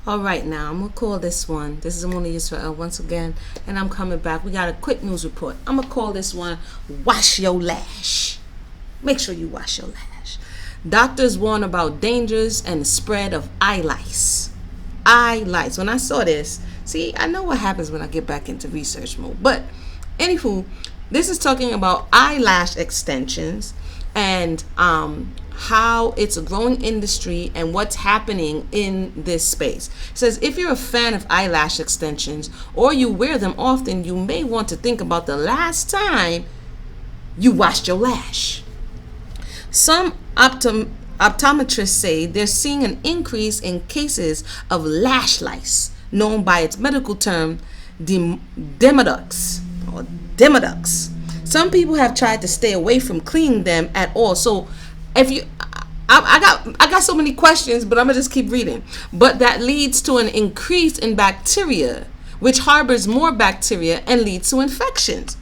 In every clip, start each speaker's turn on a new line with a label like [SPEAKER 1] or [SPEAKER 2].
[SPEAKER 1] All right, now I'm gonna call this one. This is Amuna Israel once again, and I'm coming back. We got a quick news report. I'm gonna call this one "Wash Your Lash." Make sure you wash your lash. Doctors warn about dangers and the spread of eyelash. Eyelash. When I saw this, see, I know what happens when I get back into research mode. But anywho, this is talking about eyelash extensions and how it's a growing industry and what's happening in this space. It says if you're a fan of eyelash extensions or you wear them often, you may want to think about the last time you washed your lash. Some optometrists say they're seeing an increase in cases of lash lice, known by its medical term demodex or demodex. Some people have tried to stay away from cleaning them at all. So if you I got so many questions, but I'm gonna just keep reading. But that leads to an increase in bacteria, which harbors more bacteria and leads to infections.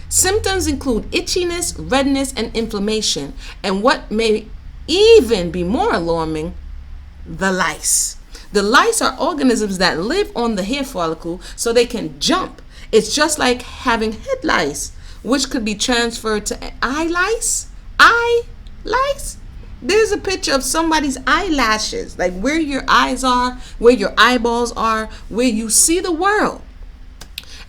[SPEAKER 1] Symptoms include itchiness, redness, and inflammation, and what may even be more alarming, the lice. The lice are organisms that live on the hair follicle so they can jump. It's just like having head lice, which could be transferred to eye lice. Eye lice? There's a picture of somebody's eyelashes, like where your eyes are, where your eyeballs are, where you see the world.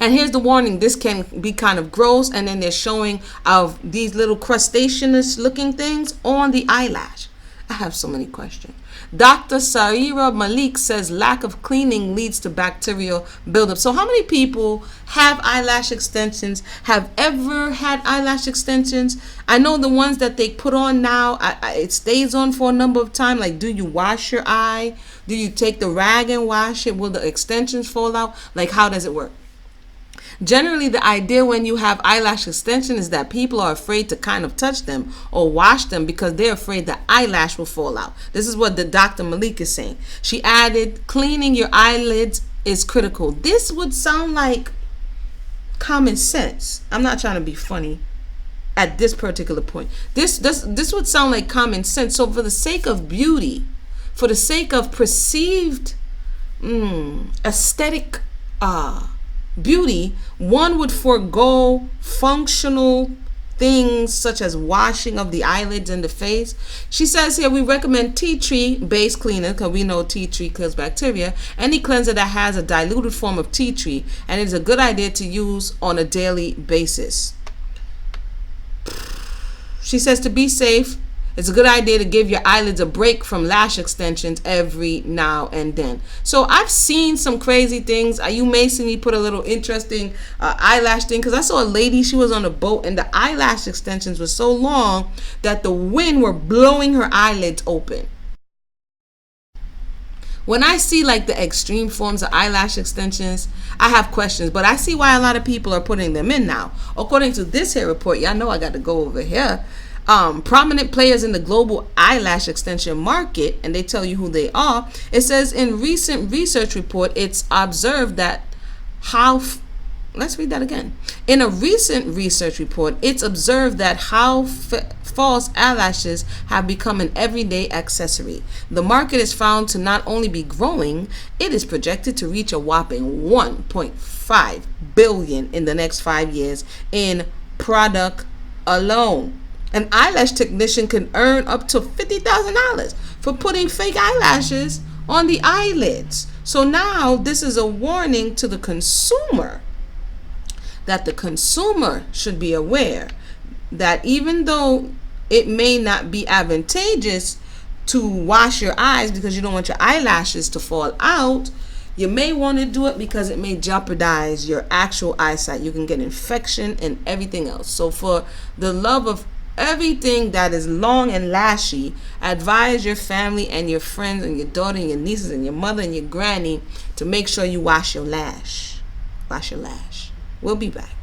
[SPEAKER 1] And here's the warning, this can be kind of gross, and then they're showing of these little crustaceous looking things on the eyelash. I have so many questions. Dr. Saira Malik says lack of cleaning leads to bacterial buildup. So how many people have eyelash extensions, have ever had eyelash extensions? I know the ones that they put on now, it stays on for a number of time. Like, do you wash your eye? Do you take the rag and wash it? Will the extensions fall out? Like, how does it work? Generally, the idea when you have eyelash extension is that people are afraid to kind of touch them or wash them because they're afraid the eyelash will fall out. This is what the Dr. Malik is saying. She added, cleaning your eyelids is critical. This would sound like common sense. I'm not trying to be funny at this particular point. This would sound like common sense. So for the sake of beauty, for the sake of perceived aesthetic beauty, one would forego functional things such as washing of the eyelids and the face. She says here we recommend tea tree based cleaner because we know tea tree kills bacteria. Any cleanser that has a diluted form of tea tree, and it's a good idea to use on a daily basis. She says to be safe, it's a good idea to give your eyelids a break from lash extensions every now and then. So I've seen some crazy things. You may see me put a little interesting eyelash thing because I saw a lady, she was on a boat and the eyelash extensions were so long that the wind were blowing her eyelids open. When I see like the extreme forms of eyelash extensions, I have questions, but I see why a lot of people are putting them in now. According to this here report, y'all know I got to go over here. Prominent players in the global eyelash extension market, and they tell you who they are. It says in recent research report, it's observed that let's read that again. In a recent research report, it's observed that false eyelashes have become an everyday accessory. The market is found to not only be growing, it is projected to reach a whopping $1.5 billion in the next 5 years in product alone. An eyelash technician can earn up to $50,000 for putting fake eyelashes on the eyelids. So now this is a warning to the consumer that the consumer should be aware that even though it may not be advantageous to wash your eyes because you don't want your eyelashes to fall out, you may want to do it because it may jeopardize your actual eyesight. You can get infection and everything else. So for the love of everything that is long and lashy, advise your family and your friends and your daughter and your nieces and your mother and your granny to make sure you wash your lash. Wash your lash. We'll be back.